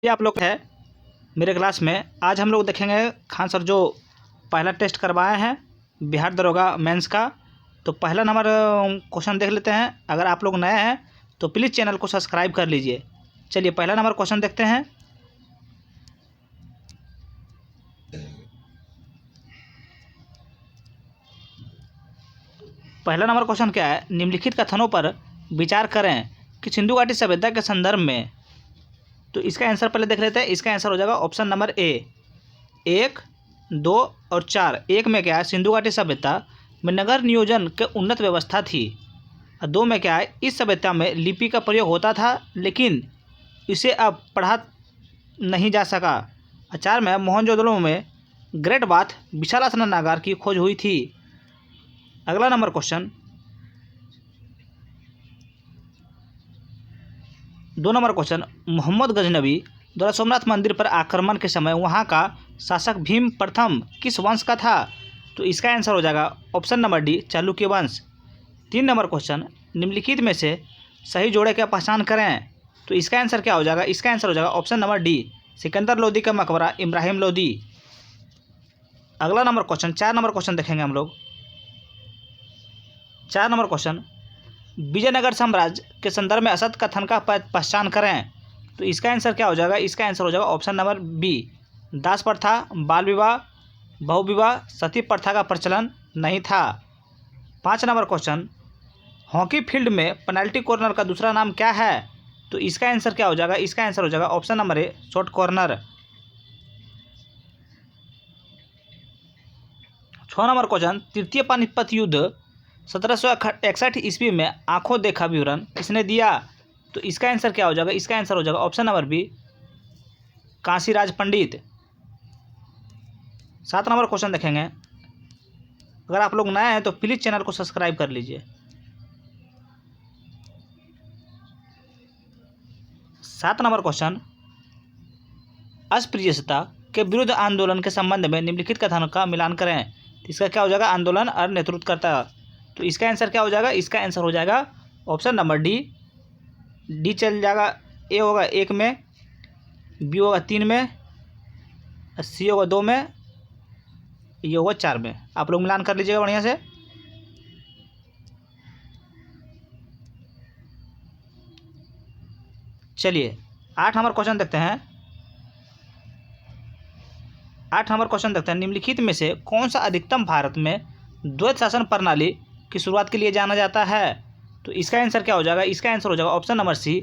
ये आप लोग है मेरे क्लास में। आज हम लोग देखेंगे खान सर जो पहला टेस्ट करवाए हैं बिहार दरोगा मेंस का। तो पहला नंबर क्वेश्चन देख लेते हैं। अगर आप लोग नए हैं तो प्लीज़ चैनल को सब्सक्राइब कर लीजिए। चलिए पहला नंबर क्वेश्चन देखते हैं। पहला नंबर क्वेश्चन क्या है? निम्नलिखित कथनों पर विचार करें कि सिंधु घाटी सभ्यता के संदर्भ में। तो इसका आंसर पहले देख लेते हैं। इसका आंसर हो जाएगा ऑप्शन नंबर ए 1, 2 और 4। एक में क्या है? सिंधु घाटी सभ्यता में नगर नियोजन के उन्नत व्यवस्था थी। और 2 में क्या है? इस सभ्यता में लिपि का प्रयोग होता था लेकिन इसे अब पढ़ा नहीं जा सका। और 4 में मोहनजोदड़ो में ग्रेट बाथ विशाल स्नानागार की खोज हुई थी। अगला number question 2 number question, Mohammad Ghaznavi द्वारा सोमनाथ मंदिर पर आक्रमण के समय वहां का शासक भीम प्रथम किस वंश का था? तो इसका आंसर हो जाएगा ऑप्शन नंबर डी चालुक्य वंश। 3 नंबर क्वेश्चन, निम्नलिखित में से सही जोड़े की पहचान करें। तो इसका आंसर क्या हो जाएगा? इसका आंसर हो जाएगा option number D Sikandar Lodi का मकबरा इब्राहिम लोदी। अगला नंबर क्वेश्चन 4 नंबर क्वेश्चन देखेंगे हम लोग। 4 नंबर क्वेश्चन, विजयनगर साम्राज्य के संदर्भ में असत कथन का पहचान करें। तो इसका आंसर क्या हो जाएगा? इसका आंसर हो जाएगा ऑप्शन नंबर बी दास प्रथा, बाल विवाह, बहुविवाह, सती प्रथा का प्रचलन नहीं था। 5 नंबर क्वेश्चन, हॉकी फील्ड में पेनल्टी कॉर्नर का दूसरा नाम क्या है? तो इसका आंसर क्या हो जाएगा? इसका आंसर हो जाएगा ऑप्शन नंबर ए शॉर्ट कॉर्नर। 6 नंबर क्वेश्चन, तृतीय पानीपत युद्ध 1761 ईस्वी में आंखों देखा विवरण किसने दिया? तो इसका आंसर क्या हो जाएगा? इसका आंसर हो जाएगा ऑप्शन नंबर बी कांशीराज पंडित। 7 नंबर क्वेश्चन देखेंगे। अगर आप लोग नए हैं तो प्लीज़ चैनल को सब्सक्राइब कर लीजिए। 7 नंबर क्वेश्चन, अस्पृश्यता के विरुद्ध आंदोलन के संबंध में निम्नलिखित कथनों का मिलान करें। तो इसका क्या हो जाएगा? आंदोलन और नेतृत्व करता। तो इसका आंसर क्या हो जाएगा? इसका आंसर हो जाएगा ऑप्शन नंबर डी चल जाएगा। ए होगा 1 में, बी होगा 3 में, सी होगा 2 में, ये होगा 4 में। आप लोग मिलान कर लीजिएगा बढ़िया से। चलिए 8 नंबर क्वेश्चन देखते हैं। 8 नंबर क्वेश्चन देखते हैं। निम्नलिखित में से कौन सा अधिकतम भारत में द्वैत शासन प्रणाली की शुरुआत के लिए जाना जाता है? तो इसका आंसर क्या हो जाएगा? इसका आंसर हो जाएगा ऑप्शन नंबर सी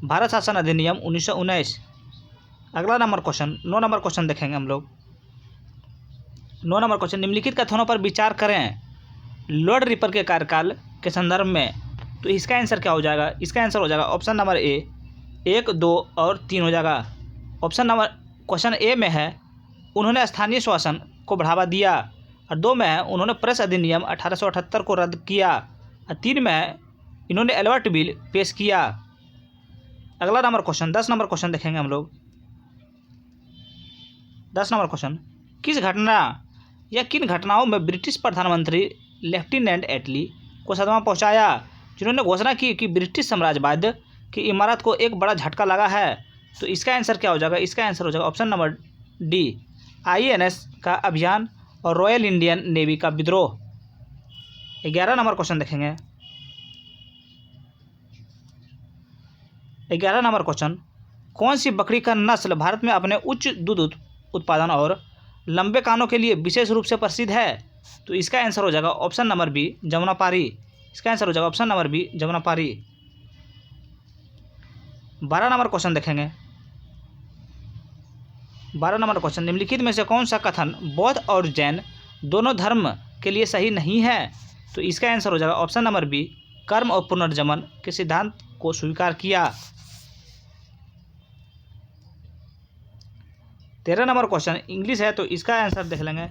भारत शासन अधिनियम 1919। अगला नंबर क्वेश्चन 9 नंबर क्वेश्चन देखेंगे हम लोग। 9 नंबर क्वेश्चन, निम्नलिखित कथनों पर विचार करें लॉर्ड रिपर के कार्यकाल के संदर्भ में। तो इसका आंसर क्या हो जाएगा? इसका आंसर हो जाएगा ऑप्शन नंबर ए 1, 2 और 3 हो जाएगा। ऑप्शन नंबर क्वेश्चन ए में है उन्होंने स्थानीय शासन को बढ़ावा दिया, और 2 में है उन्होंने प्रेस अधिनियम 1878 को रद्द किया, और 3 में है इन्होंने एल्बर्ट बिल पेश किया। अगला नंबर क्वेश्चन 10 नंबर क्वेश्चन देखेंगे हम लोग। 10 नंबर क्वेश्चन, किस घटना या किन घटनाओं में ब्रिटिश प्रधानमंत्री लेफ्टिनेंट एटली को सदमा पहुंचाया, जिन्होंने घोषणा की कि ब्रिटिश साम्राज्यवाद की इमारत को एक बड़ा झटका लगा है? तो इसका आंसर क्या हो जाएगा? इसका आंसर हो जाएगा ऑप्शन नंबर डी INS का अभियान और रॉयल इंडियन नेवी का विद्रोह। 11 नंबर क्वेश्चन देखेंगे। 11 नंबर क्वेश्चन, कौन सी बकरी का नस्ल भारत में अपने उच्च दूध उत्पादन और लंबे कानों के लिए विशेष रूप से प्रसिद्ध है? तो इसका आंसर हो जाएगा ऑप्शन नंबर बी जमुनापारी। इसका आंसर हो जाएगा option number B Jamunapari. 12 number question देखेंगे। 12 नंबर क्वेश्चन, निम्नलिखित में से कौन सा कथन बौद्ध और जैन दोनों धर्म के लिए सही नहीं है? तो इसका आंसर हो जाएगा ऑप्शन नंबर बी कर्म और पुनर्जन्म के सिद्धांत को स्वीकार किया। 13 नंबर क्वेश्चन इंग्लिश है तो इसका आंसर देख लेंगे।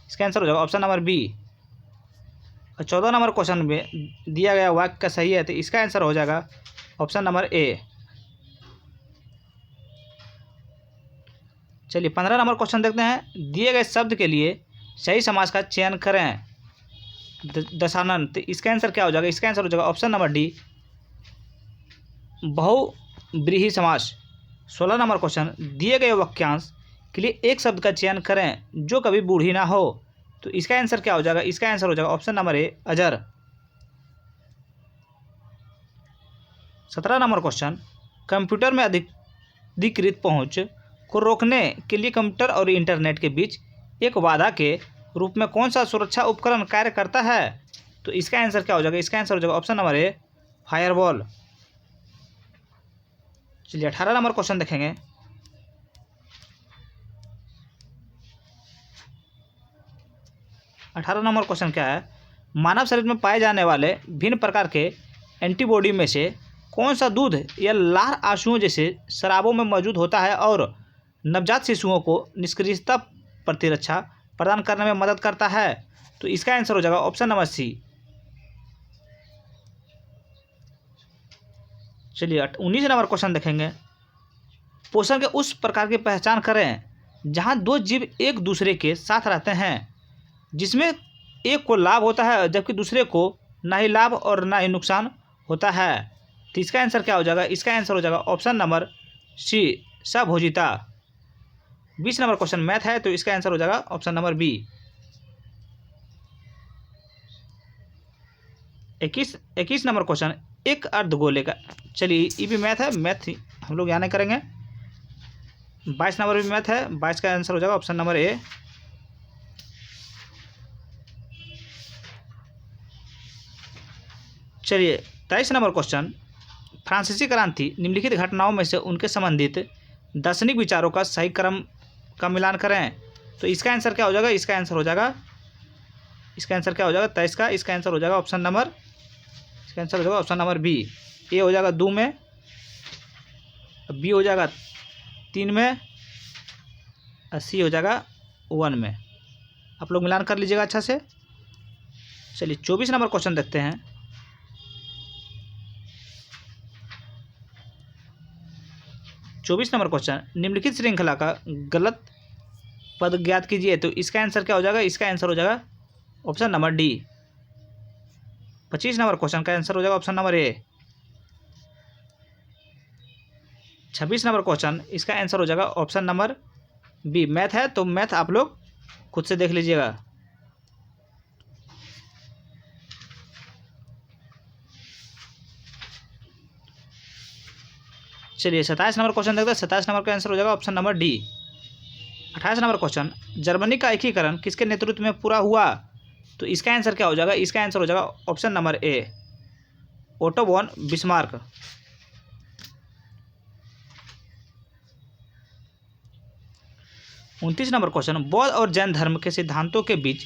इसका आंसर हो जाएगा ऑप्शन नंबर बी। और 14 नंबर क्वेश्चन में दिया गया वाक्य का सही है तो इसका आंसर हो जाएगा ऑप्शन नंबर ए। चलिए 15 नंबर क्वेश्चन देखते हैं। दिए गए शब्द के लिए सही समास का चयन करें। दशानन, तो इसका आंसर क्या हो जाएगा? इसका आंसर हो जाएगा ऑप्शन नंबर डी बहुव्रीहि समास। 16 नंबर क्वेश्चन, दिए गए वाक्यांश के लिए एक शब्द का चयन करें जो कभी बूढ़ी ना हो। तो इसका आंसर क्या हो जाएगा? इसका आंसर हो जाएगा ऑप्शन नंबर ए, अजर। 17 नंबर क्वेश्चन, कंप्यूटर में अधिकृत पहुंच को रोकने के लिए कंप्यूटर और इंटरनेट के बीच एक बाधा के रूप में कौन सा सुरक्षा उपकरण कार्य करता है? तो इसका आंसर क्या हो जाएगा? इसका आंसर हो जाएगा ऑप्शन नंबर ए, फायरवॉल। चलिए 18 नंबर क्वेश्चन देखेंगे। 18 नंबर क्वेश्चन क्या है? मानव शरीर में पाए जाने वाले भिन्न प्रकार के एंटीबॉडी में से कौन सा दूध या लार आंसुओं जैसे शराबों में मौजूद होता है और नवजात शिशुओं को निष्क्रियता प्रतिरक्षा प्रदान करने में मदद करता है? तो इसका आंसर हो जाएगा ऑप्शन नंबर सी। चलिए 19 नंबर क्वेश्चन देखेंगे। पोषण के उस प्रकार की पहचान करें जहां दो जीव एक दूसरे के साथ रहते हैं, जिसमें एक को लाभ होता है जबकि दूसरे को ना ही लाभ और ना ही नुकसान होता है। तो इसका आंसर क्या हो जाएगा? इसका आंसर हो जाएगा ऑप्शन नंबर सी, सभोजिता। 20 नंबर क्वेश्चन मैथ है, तो इसका आंसर हो जाएगा ऑप्शन नंबर बी। 21 नंबर क्वेश्चन, एक अर्धगोले का, चलिए ये भी मैथ है, मैथ हम लोग यहाँ नहीं करेंगे। 22 नंबर भी मैथ है, 22 का आंसर हो जाएगा ऑप्शन नंबर ए। चलिए 23 नंबर क्वेश्चन, फ्रांसीसी क्रांति निम्नलिखित घटनाओं में से उनके संबंधित दार्शनिक विचारों का सही क्रम का मिलान करें। तो इसका आंसर क्या हो जाएगा? इसका आंसर हो जाएगा 23 का, इसका आंसर हो जाएगा ऑप्शन नंबर बी। ए हो जाएगा 2 में, बी हो जाएगा 3 में, और सी हो जाएगा 1 में। आप लोग मिलान कर लीजिएगा अच्छा से। चलिए 24 नंबर क्वेश्चन देखते हैं। 24 नंबर क्वेश्चन, निम्नलिखित श्रृंखला का गलत पद ज्ञात कीजिए। तो इसका आंसर क्या हो जाएगा? इसका आंसर हो जाएगा option number D. 25 number question का आंसर हो जाएगा ऑप्शन नंबर ए। 26 नंबर क्वेश्चन, इसका आंसर हो जाएगा ऑप्शन नंबर बी। मैथ है, तो मैथ आप लोग खुद से देख लीजिएगा। चलिए 27 नंबर क्वेश्चन देखते हैं। 27 नंबर का आंसर हो जाएगा option number D. 28 number question, Germany का एकीकरण किसके नेतृत्व में पूरा हुआ? तो इसका आंसर क्या हो जाएगा? इसका आंसर हो जाएगा option number A, Otto von Bismarck. 29 number question, बौद्ध और जैन धर्म के सिद्धांतों के बीच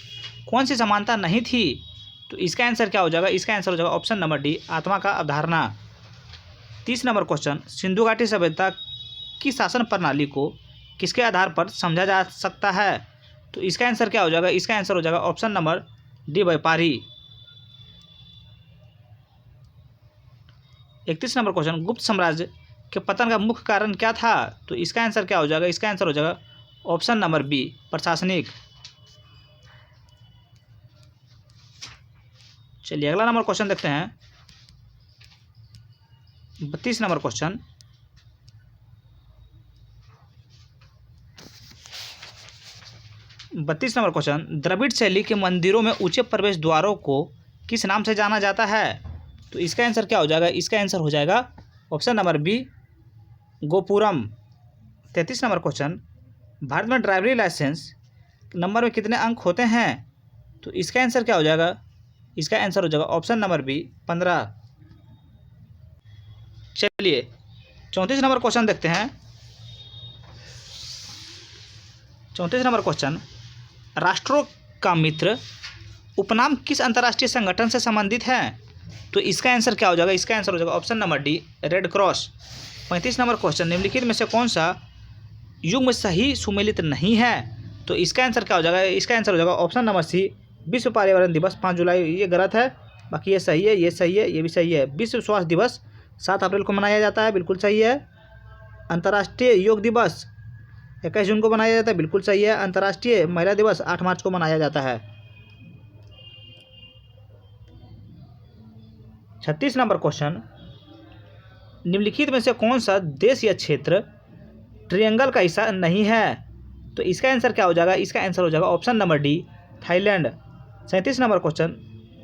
कौन सी समानता नहीं थी? तो इसका आंसर क्या हो जाएगा? इसका आंसर हो जाएगा ऑप्शन नंबर डी, आत्मा का अवधारणा। 30 नंबर क्वेश्चन, सिंधु घाटी सभ्यता की शासन प्रणाली को किसके आधार पर समझा जा सकता है? तो इसका आंसर क्या हो जाएगा? इसका आंसर हो जाएगा ऑप्शन नंबर डी, व्यापारी। 31 नंबर क्वेश्चन, गुप्त साम्राज्य के पतन का मुख्य कारण क्या था? तो इसका आंसर क्या हो जाएगा? इसका आंसर हो जाएगा ऑप्शन नंबर बी, प्रशासनिक। चलिए अगला नंबर क्वेश्चन देखते हैं। 32 नंबर क्वेश्चन, द्रविड़ शैली के मंदिरों में ऊंचे प्रवेश द्वारों को किस नाम से जाना जाता है? तो इसका आंसर क्या हो जाएगा? इसका आंसर हो जाएगा option number B, gopuram. 33 number question, Bharat में ड्राइवरी लाइसेंस नंबर में कितने अंक होते हैं? तो इसका आंसर क्या हो जाएगा? इसका आंसर हो जाएगा ऑप्शन नंबर बी, 15। चलिए 34 नंबर क्वेश्चन देखते हैं। 34 नंबर क्वेश्चन, राष्ट्रों का मित्र उपनाम किस अंतर्राष्ट्रीय संगठन से संबंधित है? तो इसका आंसर क्या हो जाएगा? इसका आंसर हो जाएगा option number D, red cross. 35 number question, निम्नलिखित में से कौन सा युग्म सही सुमेलित नहीं है? तो इसका आंसर क्या हो जाएगा? इसका आंसर हो जाएगा ऑप्शन नंबर सी, विश्व पर्यावरण दिवस 5 जुलाई। ये गलत है, बाकी ये सही है, ये सही है, ये भी सही है। विश्व स्वास्थ्य दिवस 7 अप्रैल को मनाया जाता है, बिल्कुल सही है। अंतर्राष्ट्रीय योग दिवस 21 जून को मनाया जाता है, बिल्कुल सही है। अंतर्राष्ट्रीय महिला दिवस 8 मार्च को मनाया जाता है। 36 नंबर क्वेश्चन, निम्नलिखित में से कौन सा देश या क्षेत्र ट्रायंगल का हिस्सा नहीं है। तो इसका आंसर क्या हो जाएगा? इसका आंसर हो जाएगा option number D, Thailand. 37 number question,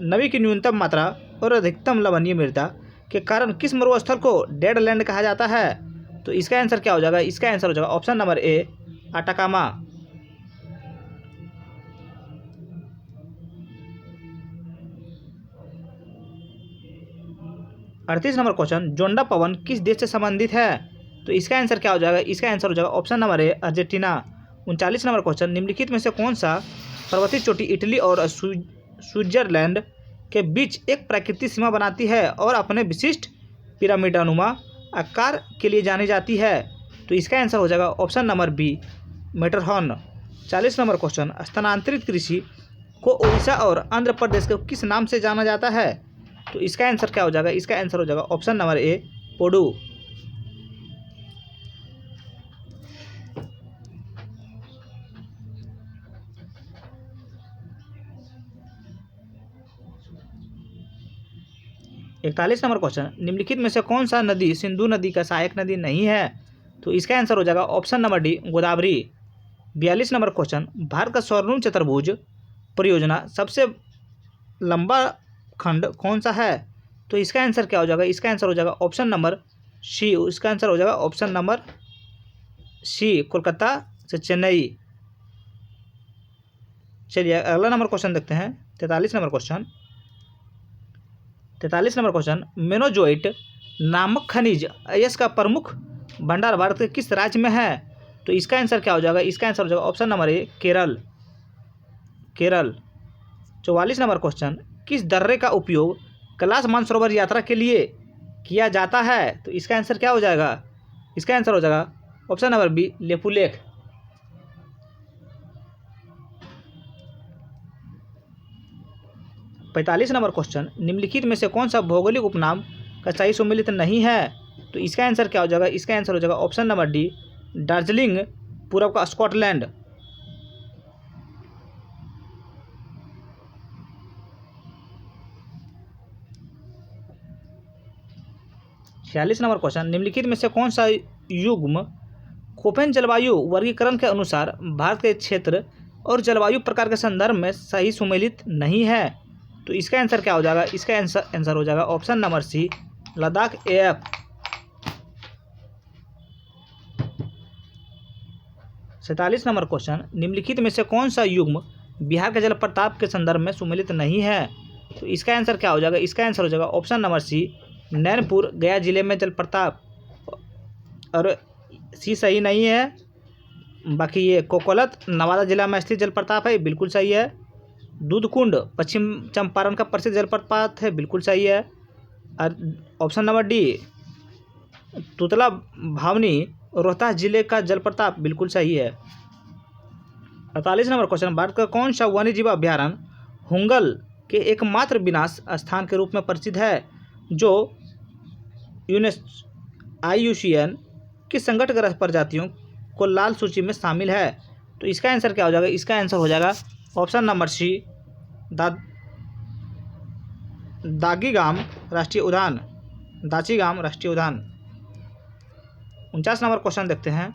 नमी की न्यूनतम मात्रा और अधिकतम लवणीय मृदा के कारण किस मरुस्थल को डेड लैंड कहा जाता है? तो इसका आंसर क्या हो जाएगा? इसका आंसर हो जाएगा ऑप्शन नंबर ए, अटाकामा। 38 नंबर क्वेश्चन, जोंडा पवन किस देश से संबंधित है? तो इसका आंसर क्या हो जाएगा? इसका आंसर हो जाएगा ऑप्शन नंबर ए, अर्जेंटीना। 39 नंबर क्वेश्चन, निम्नलिखित में से कौन सा पर्वतीय चोटी इटली और स्विट्जरलैंड के बीच एक प्राकृतिक सीमा बनाती है और अपने विशिष्ट पिरामिडानुमा आकार के लिए जानी जाती है? तो इसका आंसर हो जाएगा option number B, Matterhorn. 40 number question, स्थानांतरित कृषि को उड़ीसा और आंध्र प्रदेश को किस नाम से जाना जाता है? तो इसका आंसर क्या हो जाएगा? इसका आंसर हो जाएगा ऑप्शन नंबर ए, पोडू। 41 नंबर क्वेश्चन, निम्नलिखित में से कौन सा नदी सिंधु नदी का सहायक नदी नहीं है? तो इसका आंसर हो जाएगा option number D, Godavari. 42 number question, Bharat का स्वर्णिम चतुर्भुज परियोजना सबसे लंबा खंड कौन सा है? तो इसका आंसर क्या हो जाएगा? इसका आंसर हो जाएगा ऑप्शन नंबर सी। इसका आंसर हो जाएगा ऑप्शन नंबर सी, कोलकाता से चेन्नई। चलिए अगला नंबर क्वेश्चन देखते हैं। 43 नंबर क्वेश्चन, 43 नंबर क्वेश्चन, मेनोजोइट नामक खनिज अयस्क का प्रमुख भंडार भारत के किस राज्य में है? तो इसका आंसर क्या हो जाएगा? इसका आंसर हो जाएगा ऑप्शन नंबर ए, केरल। केरल। 44 नंबर क्वेश्चन, किस दर्रे का उपयोग कैलाश मानसरोवर यात्रा के लिए किया जाता है? तो इसका आंसर क्या हो जाएगा? इसका आंसर हो जाएगा option number B, Lipulekh. 45 number question, निम्नलिखित में से कौन सा भौगोलिक उपनाम का सही सम्मिलित नहीं है? तो इसका आंसर क्या हो जाएगा? इसका आंसर हो जाएगा ऑप्शन नंबर डी, दार्जिलिंग, पूर्व का स्कॉटलैंड। 46 नंबर क्वेश्चन, निम्नलिखित में से कौन सा युग्म कोपेन जलवायु वर्गीकरण के अनुसार भारत के क्षेत्र और जलवायु प्रकार के संदर्भ में सही सुमेलित नहीं है? तो इसका आंसर क्या हो जाएगा? इसका आंसर हो जाएगा option number C, Ladakh F. 47 number question, निम्नलिखित में से कौन सा युग्म बिहार के जलप्रपात के संदर्भ में सुमेलित नहीं है? तो इसका आंसर क्या हो जाएगा? इसका आंसर हो जाएगा ऑप्शन नंबर सी, नैनपुर, गया जिले में जलप्रपात। और सी सही नहीं है, बाकी ये कोकोलत नवादा जिला में स्थित जलप्रपात है, बिल्कुल सही है। दूधकुंड पश्चिम चंपारण का प्रसिद्ध जलप्रपात है, बिल्कुल सही है। और ऑप्शन नंबर डी, तुतला भावनी रोहतास जिले का जलप्रपात, बिल्कुल सही है। 48 नंबर क्वेश्चन, भारत का कौन सा वन्यजीव अभ्यारण्य हुंगल के एकमात्र विनाश स्थान के रूप में प्रसिद्ध है, जो IUCN की संकटग्रस्त प्रजातियों को लाल सूची में शामिल है? तो इसका आंसर क्या हो जाएगा? इसका आंसर हो जाएगा ऑप्शन नंबर सी, दागीगाम राष्ट्रीय उद्यान, दाचीगाम राष्ट्रीय उद्यान। 49 नंबर क्वेश्चन देखते हैं।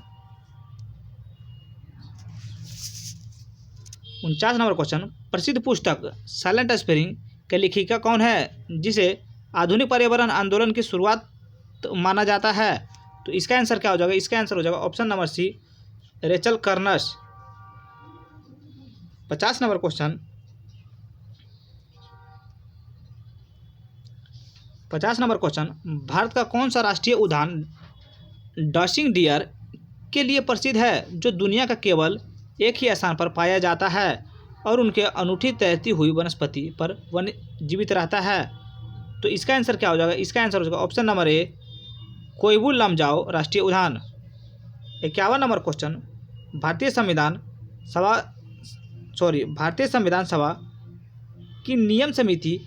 49 नंबर क्वेश्चन, प्रसिद्ध पुस्तक साइलेंट स्प्रिंग के लेखिका कौन है, जिसे आधुनिक पर्यावरण आंदोलन की शुरुआत माना जाता है? तो इसका आंसर क्या हो जाएगा? इसका आंसर हो जाएगा option number C, Rachel Carson. 50 number question, 50 number question, Bharat का कौन सा राष्ट्रीय उद्यान डांसिंग डियर के लिए प्रसिद्ध है, जो दुनिया का केवल एक ही स्थान पर पाया जाता है और उनके अनूठी तैरती हुई वनस्पति पर जीवित रहता है? तो इसका आंसर क्या हो जाएगा? इसका आंसर हो जाएगा ऑप्शन नंबर ए, कोइबुल लामजाओ राष्ट्रीय उद्यान। 51 नंबर क्वेश्चन, भारतीय संविधान सभा की नियम समिति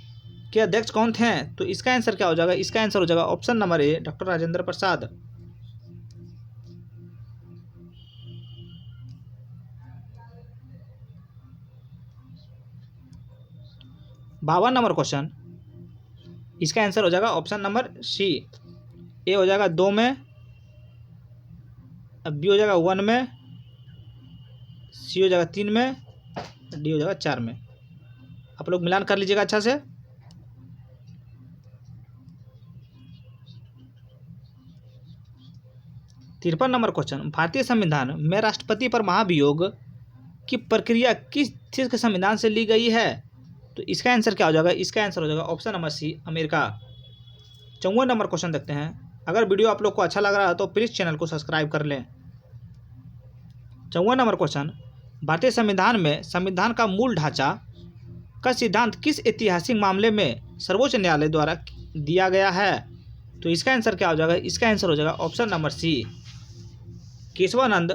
के अध्यक्ष कौन थे? तो इसका आंसर क्या हो जाएगा? इसका आंसर हो जाएगा ऑप्शन नंबर ए, doctor Rajendra Prasad. 52 number question, इसका आंसर हो जाएगा ऑप्शन नंबर सी, ए हो जाएगा 2 में अब बी हो जाएगा 1 में, सी हो जाएगा 3 में, डी हो जाएगा 4 में। आप लोग मिलान कर लीजिएगा अच्छा से। तिरपन नंबर क्वेश्चन, भारतीय संविधान में राष्ट्रपति पर महाभियोग की प्रक्रिया किस देश के संविधान से ली गई है? तो इसका आंसर क्या हो जाएगा? इसका आंसर हो जाएगा option number C, America. 54 number question देखते हैं। अगर वीडियो आप लोग को अच्छा लग रहा है तो प्लीज़ चैनल को सब्सक्राइब कर लें। 54 नंबर क्वेश्चन, भारतीय संविधान में संविधान का मूल ढांचा का सिद्धांत किस ऐतिहासिक मामले में सर्वोच्च न्यायालय द्वारा दिया गया है? तो इसका आंसर क्या हो जाएगा? इसका आंसर हो जाएगा option number C, Keshavananda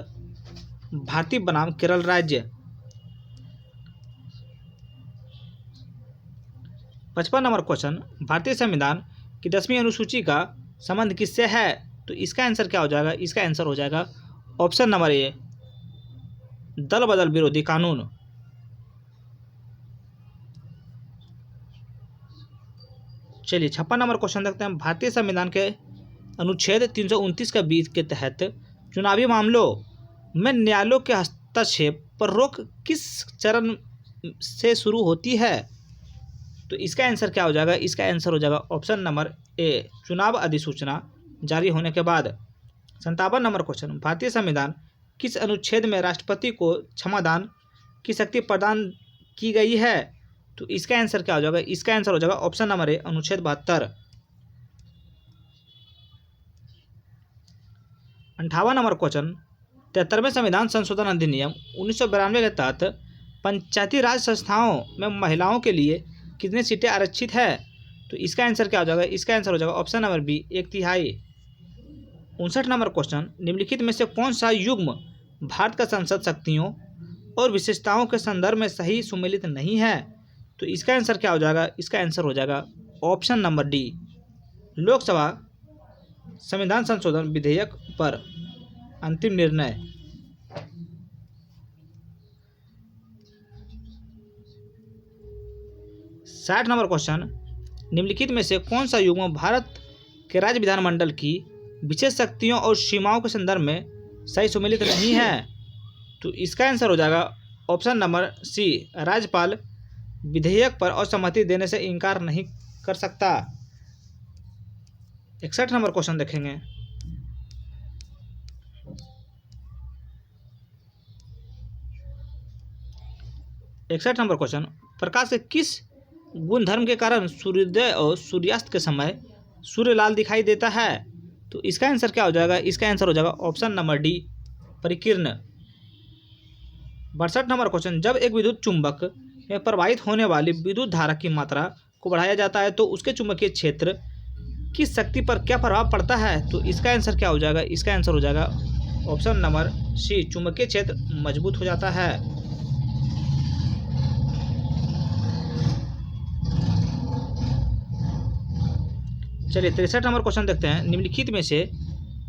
Bharati बनाम केरल राज्य। 55 नंबर क्वेश्चन, भारतीय संविधान की 10वीं अनुसूची का संबंध किससे है? तो इसका आंसर क्या हो जाएगा? इसका आंसर हो जाएगा ऑप्शन नंबर ए, दल बदल विरोधी कानून। चलिए 56 नंबर क्वेश्चन देखते हैं। भारतीय संविधान के अनुच्छेद 329 का 20 के तहत चुनावी मामलों में न्यायालयों के हस्तक्षेप पर रोक किस चरण से शुरू होती है? तो इसका आंसर क्या हो जाएगा? इसका आंसर हो जाएगा ऑप्शन नंबर ए, चुनाव अधिसूचना जारी होने के बाद। 57 नंबर क्वेश्चन, भारतीय संविधान किस अनुच्छेद में राष्ट्रपति को क्षमादान की शक्ति प्रदान की गई है? तो इसका आंसर क्या हो जाएगा? इसका आंसर हो जाएगा ऑप्शन नंबर ए, अनुच्छेद 72। 58 नंबर क्वेश्चन, 73वें संविधान संशोधन अधिनियम 1992 के तहत पंचायती राज संस्थाओं में महिलाओं के लिए कितनी सीटें आरक्षित है? तो इसका आंसर क्या हो जाएगा? इसका आंसर हो जाएगा option number B, 1/3। 59 number question, निम्नलिखित में से कौन सा युग्म भारत का संसद शक्तियों और विशेषताओं के संदर्भ में सही सुमेलित नहीं है? तो इसका आंसर क्या हो जाएगा? इसका आंसर हो जाएगा ऑप्शन नंबर डी, लोकसभा संविधान संशोधन विधेयक पर अंतिम निर्णय। साठ नंबर क्वेश्चन, निम्नलिखित में से कौन सा युग्म भारत के राज्य विधानमंडल की विशेष शक्तियों और सीमाओं के संदर्भ में सही सुमेलित नहीं है? तो इसका आंसर हो जाएगा ऑप्शन नंबर सी, राज्यपाल विधेयक पर असहमति देने से इनकार नहीं कर सकता। 61 नंबर क्वेश्चन देखेंगे। इकसठ नंबर क्वेश्चन, प्रकाश के किस गुणधर्म के कारण सूर्योदय और सूर्यास्त के समय सूर्य लाल दिखाई देता है? तो इसका आंसर क्या हो जाएगा? इसका आंसर हो जाएगा ऑप्शन नंबर डी, परिकीर्ण। 62 नंबर क्वेश्चन, जब एक विद्युत चुंबक में प्रवाहित होने वाली विद्युत धारा की मात्रा को बढ़ाया जाता है तो उसके चुंबकीय क्षेत्र की शक्ति पर क्या प्रभाव पड़ता है? तो इसका आंसर क्या हो जाएगा? इसका आंसर हो जाएगा ऑप्शन नंबर सी, चुंबकीय क्षेत्र मजबूत हो जाता है। चलिए 63 नंबर क्वेश्चन देखते हैं। निम्नलिखित में से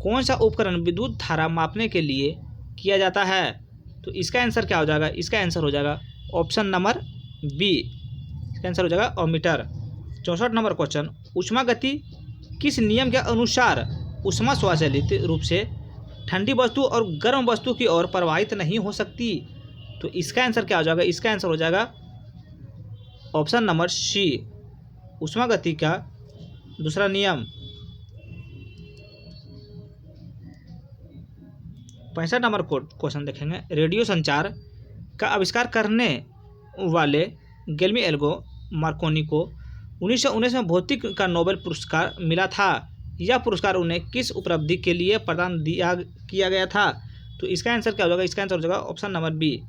कौन सा उपकरण विद्युत धारा मापने के लिए किया जाता है? तो इसका आंसर क्या हो जाएगा? इसका आंसर हो जाएगा ऑप्शन नंबर बी, इसका आंसर हो जाएगा ओमीटर। 64 नंबर क्वेश्चन, ऊष्मा गति किस नियम के अनुसार ऊष्मा स्वचालित रूप से ठंडी वस्तु और गर्म वस्तु की ओर प्रवाहित नहीं हो सकती? तो इसका आंसर क्या हो जाएगा? इसका आंसर हो जाएगा ऑप्शन नंबर सी, ऊष्मा गति का दूसरा नियम। 65 नंबर क्वेश्चन देखेंगे। रेडियो संचार का आविष्कार करने वाले गैलीलियो मार्कोनी को 1919 में भौतिकी का नोबेल पुरस्कार मिला था। यह पुरस्कार उन्हें किस उपलब्धि के लिए प्रदान किया गया था? तो इसका आंसर क्या हो जाएगा? इसका आंसर हो जाएगा ऑप्शन नंबर बी,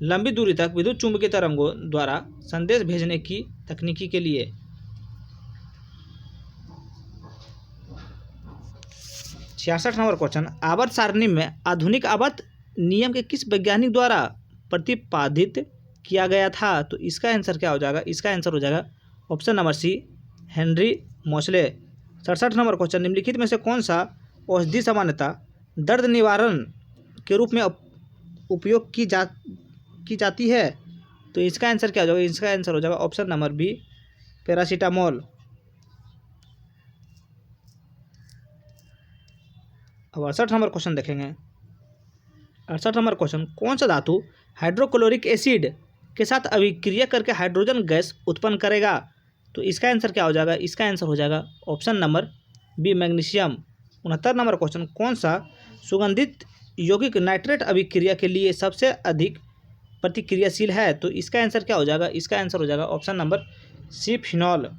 लंबी दूरी तक विद्युत चुंबकीय तरंगों द्वारा संदेश भेजने की तकनीकी के लिए। 66 नंबर क्वेश्चन, आवर्त सारणी में आधुनिक आवर्त नियम के किस वैज्ञानिक द्वारा प्रतिपादित किया गया था? तो इसका आंसर क्या हो जाएगा? इसका आंसर हो जाएगा ऑप्शन नंबर सी, हेनरी मोसले। 67 नंबर क्वेश्चन, निम्नलिखित में से कौन सा औषधि सामान्यतः दर्द निवारण के रूप में उपयोग की जाती है? तो इसका आंसर क्या हो जाएगा? इसका आंसर हो जाएगा ऑप्शन नंबर बी, पैरासीटामोल। अब 68 नंबर क्वेश्चन देखेंगे। 68 नंबर क्वेश्चन, कौन सा धातु हाइड्रोक्लोरिक एसिड के साथ अभिक्रिया करके हाइड्रोजन गैस उत्पन्न करेगा? तो इसका आंसर क्या हो जाएगा? इसका आंसर हो जाएगा option number B, magnesium. 69 number question, कौन सा सुगंधित यौगिक नाइट्रेट अभिक्रिया के लिए सबसे अधिक प्रतिक्रियाशील है? तो इसका आंसर क्या हो जाएगा? इसका आंसर हो जाएगा option number C, phenol.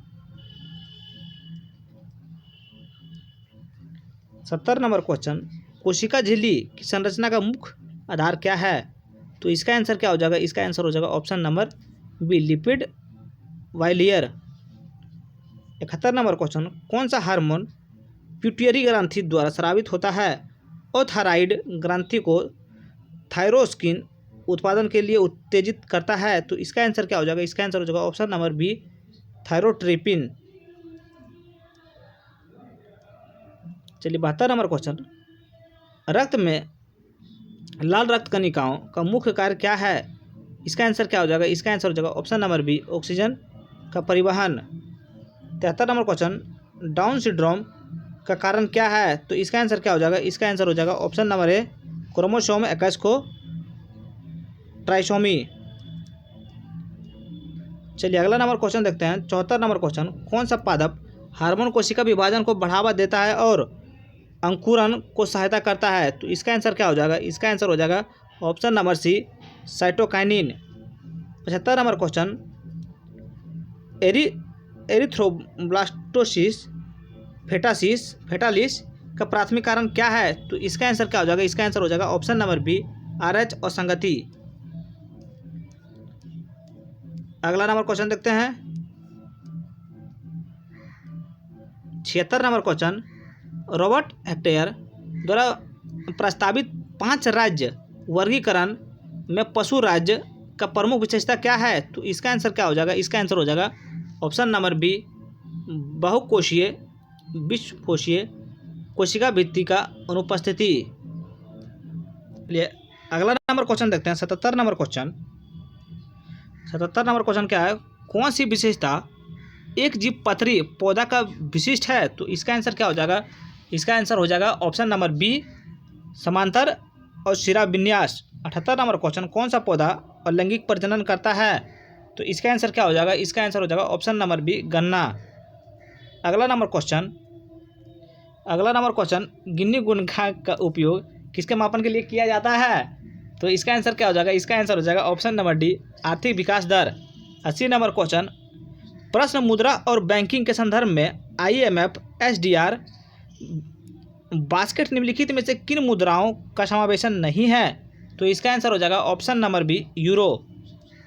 70 number question, कोशिका झिल्ली की संरचना का मुख्य आधार क्या है? तो इसका आंसर क्या हो जाएगा? इसका आंसर हो जाएगा option number B, lipid bilayer. 71 number question, कौन सा हार्मोन पिट्यूटरी ग्रंथि द्वारा स्रावित होता है और थायराइड ग्रंथि को थायरोस्किन उत्पादन के लिए उत्तेजित करता है? तो इसका आंसर क्या हो जाएगा? इसका आंसर हो जाएगा ऑप्शन नंबर बी, थायरोट्रिपिन। चलिए 72 नंबर क्वेश्चन, रक्त में लाल रक्त कणिकाओं का मुख्य कार्य क्या है? इसका आंसर क्या हो जाएगा? इसका आंसर हो जाएगा ऑप्शन नंबर बी, ऑक्सीजन का परिवहन। 73 नंबर क्वेश्चन, डाउन सिंड्रोम का कारण क्या है? तो इसका आंसर क्या हो जाएगा? इसका आंसर हो जाएगा ऑप्शन नंबर ए, क्रोमोसोम 21 को ट्राइसोमी। चलिए अगला नंबर क्वेश्चन देखते हैं। 74 नंबर क्वेश्चन, कौन सा पादप हार्मोन कोशिका विभाजन को बढ़ावा देता है और अंकुरन को सहायता करता है? तो इसका आंसर क्या हो जाएगा? इसका आंसर हो जाएगा option number C, cytokinin. 75 number question, erythroblastosis fetalis का प्राथमिक कारण क्या है? तो इसका आंसर क्या हो जाएगा? इसका आंसर हो जाएगा ऑप्शन नंबर बी, RH असंगति। अगला नंबर क्वेश्चन देखते हैं। 76 नंबर क्वेश्चन, रॉबर्ट हेक्टेयर द्वारा प्रस्तावित 5 राज्य वर्गीकरण में पशु राज्य का प्रमुख विशेषता क्या है? तो इसका आंसर क्या हो जाएगा? इसका आंसर हो जाएगा ऑप्शन नंबर बी, बहुकोशीय विश्वकोशीय कोशिका भित्ति का अनुपस्थिति। चलिए अगला नंबर क्वेश्चन देखते हैं। 77 नंबर क्वेश्चन, 77 नंबर क्वेश्चन क्या है? कौन सी विशेषता एक जीव पथरी पौधा का विशिष्ट है? तो इसका आंसर क्या हो जाएगा? इसका आंसर हो जाएगा ऑप्शन नंबर बी, समांतर और शिरा विन्यास। 78 नंबर क्वेश्चन, कौन सा पौधा अलैंगिक प्रजनन करता है? तो इसका आंसर क्या हो जाएगा? इसका आंसर हो जाएगा ऑप्शन नंबर बी, गन्ना। अगला नंबर क्वेश्चन, गिन्नी गुणक का उपयोग किसके मापन के लिए किया जाता है? तो इसका आंसर क्या हो जाएगा? इसका आंसर हो जाएगा ऑप्शन नंबर डी, आर्थिक विकास दर। 80 नंबर क्वेश्चन, प्रश्न मुद्रा और बैंकिंग के संदर्भ में IMF SDR बास्केट निम्नलिखित में से किन मुद्राओं का समावेशन नहीं है? तो इसका आंसर हो जाएगा ऑप्शन नंबर बी, यूरो।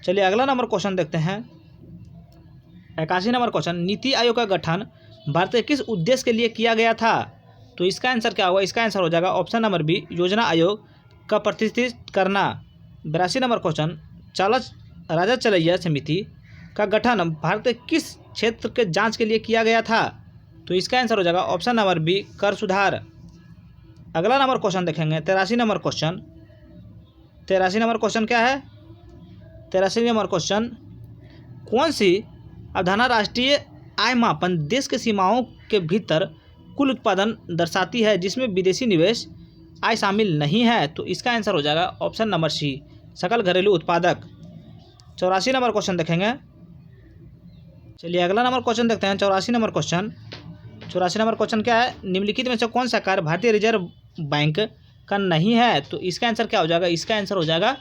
चलिए अगला नंबर क्वेश्चन देखते हैं। 81 नंबर क्वेश्चन, नीति आयोग का गठन भारत के किस उद्देश्य के लिए किया गया था? तो इसका आंसर क्या होगा? इसका आंसर हो जाएगा ऑप्शन नंबर बी, योजना आयोग का प्रतिष्ठित करना। 82 नंबर क्वेश्चन, राजा चलैया समिति का गठन भारत के किस क्षेत्र के जांच के लिए किया गया था? तो इसका आंसर हो जाएगा ऑप्शन नंबर बी, कर सुधार। अगला नंबर क्वेश्चन देखेंगे। 83 नंबर क्वेश्चन, 83 नंबर क्वेश्चन क्या है? 83 नंबर क्वेश्चन, कौन सी अवधारणा राष्ट्रीय आय मापन देश के सीमाओं के भीतर कुल उत्पादन दर्शाती है जिसमें विदेशी निवेश आय शामिल नहीं है? तो इसका आंसर हो जाएगा ऑप्शन नंबर सी, सकल घरेलू उत्पादक। 84 नंबर क्वेश्चन देखेंगे। चलिए अगला नंबर क्वेश्चन देखते हैं। 84 नंबर क्वेश्चन क्या है? निम्नलिखित में से कौन सा कार्य भारतीय रिजर्व बैंक का नहीं है? तो इसका आंसर क्या हो जाएगा? इसका आंसर हो जाएगा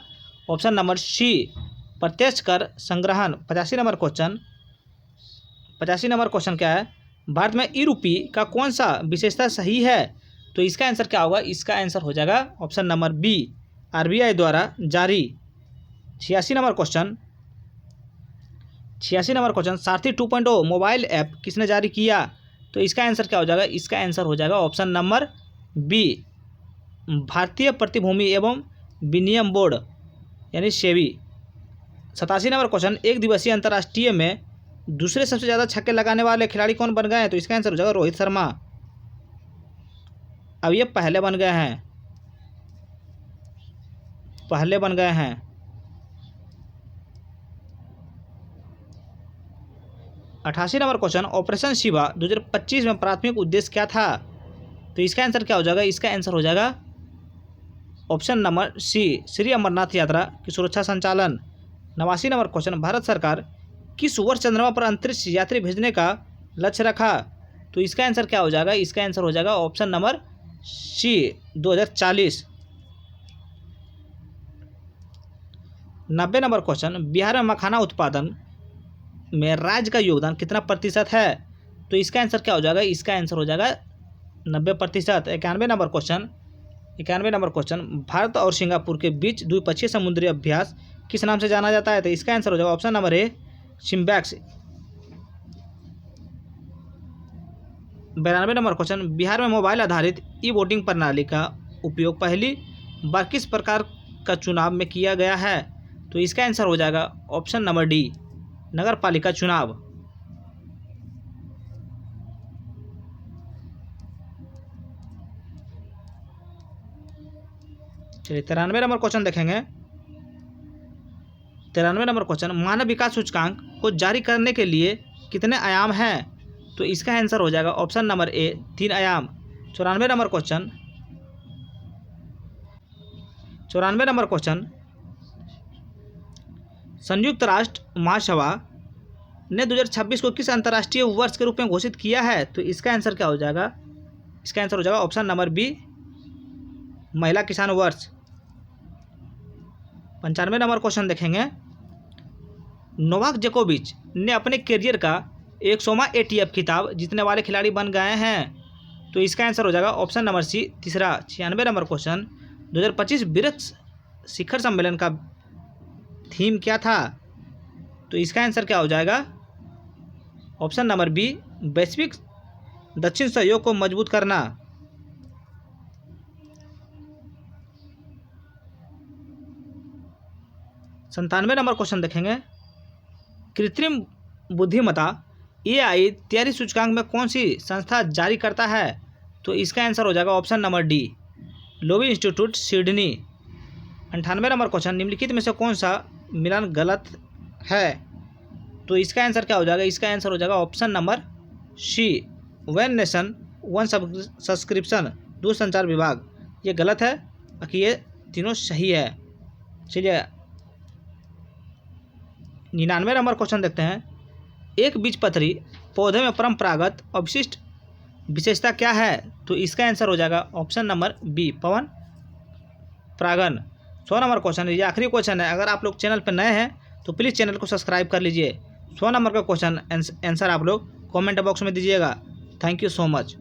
ऑप्शन नंबर सी, प्रत्यक्ष कर संग्रहण। 85 नंबर क्वेश्चन क्या है? भारत में ई-रूपी का कौन सा विशेषता सही है? तो इसका आंसर क्या होगा? इसका आंसर हो जाएगा ऑप्शन नंबर बी, RBI द्वारा जारी। 86 नंबर क्वेश्चन, सारथी 2.0 मोबाइल ऐप किसने जारी किया? तो इसका आंसर क्या हो जाएगा? इसका आंसर हो जाएगा ऑप्शन नंबर बी, भारतीय प्रतिभूति एवं विनियम बोर्ड यानी सेबी। 87 नंबर क्वेश्चन, एक दिवसीय अंतर्राष्ट्रीय में दूसरे सबसे ज़्यादा छक्के लगाने वाले खिलाड़ी कौन बन गए हैं? तो इसका आंसर हो जाएगा रोहित शर्मा। अब ये पहले बन गए हैं। 88 नंबर क्वेश्चन, ऑपरेशन शिवा 2025 में प्राथमिक उद्देश्य क्या था? तो इसका आंसर क्या हो जाएगा, इसका आंसर हो जाएगा option number C, Shri Amarnath Yatra की सुरक्षा संचालन। 89 नंबर क्वेश्चन, भारत सरकार किस वर्ष चंद्रमा पर अंतरिक्ष यात्री भेजने का लक्ष्य रखा। तो इसका आंसर क्या हो जाएगा, इसका आंसर हो जाएगा option number C 2040। 90 number question, Bihar में मखाना उत्पादन में राज्य का योगदान कितना प्रतिशत है। तो इसका आंसर क्या हो जाएगा, इसका आंसर हो जाएगा 90%। 91 नंबर क्वेश्चन, भारत और सिंगापुर के बीच द्विपक्षीय समुद्री अभ्यास किस नाम से जाना जाता है। तो इसका आंसर हो जाएगा ऑप्शन नंबर ए, सिम्बैक्स। 92 नंबर क्वेश्चन, बिहार में मोबाइल आधारित ई वोटिंग प्रणाली का उपयोग पहली बार किस प्रकार का चुनाव में किया गया है। तो इसका आंसर हो जाएगा ऑप्शन नंबर डी, नगर पालिका चुनाव। चलिए 93 नंबर क्वेश्चन देखेंगे। 93 नंबर क्वेश्चन, मानव विकास सूचकांक को जारी करने के लिए कितने आयाम हैं। तो इसका आंसर हो जाएगा ऑप्शन नंबर ए, 3 आयाम। 94 नंबर क्वेश्चन, संयुक्त राष्ट्र महासभा ने 2026 को किस अंतर्राष्ट्रीय वर्ष के रूप में घोषित किया है। तो इसका आंसर क्या हो जाएगा, इसका आंसर हो जाएगा ऑप्शन नंबर बी, महिला किसान वर्ष। 95 नंबर क्वेश्चन देखेंगे। नोवाक जोकोविच ने अपने करियर का 100वां ATP खिताब जीतने वाले खिलाड़ी बन गए हैं। तो इसका आंसर हो जाएगा ऑप्शन नंबर सी, तीसरा। 96 नंबर क्वेश्चन, 2025 ब्रिक्स शिखर सम्मेलन का थीम क्या था। तो इसका आंसर क्या हो जाएगा, ऑप्शन नंबर बी, वैश्विक दक्षिण सहयोग को मजबूत करना। 97 नंबर क्वेश्चन देखेंगे। कृत्रिम बुद्धिमत्ता AI तैयारी सूचकांक में कौन सी संस्था जारी करता है। तो इसका आंसर हो जाएगा option number D, Loewi institute Sydney. 98 number question, निम्नलिखित में से कौन सा मिलान गलत है। तो इसका आंसर क्या हो जाएगा, इसका आंसर हो जाएगा option number C, one nation one subscription, दूरसंचार विभाग। ये गलत है, बाकी ये तीनों सही है। चलिए 99 नंबर क्वेश्चन देखते हैं। एक बीजपत्री पौधे में परंपरागत अवशिष्ट विशेषता क्या है। तो इसका आंसर हो जाएगा ऑप्शन नंबर बी, पवन परागन। 100 नंबर क्वेश्चन, ये आखिरी क्वेश्चन है। अगर आप लोग चैनल पर नए हैं तो प्लीज़ चैनल को सब्सक्राइब कर लीजिए। 100 नंबर का क्वेश्चन आंसर आप लोग कमेंट बॉक्स में दीजिएगा। Thank you so much.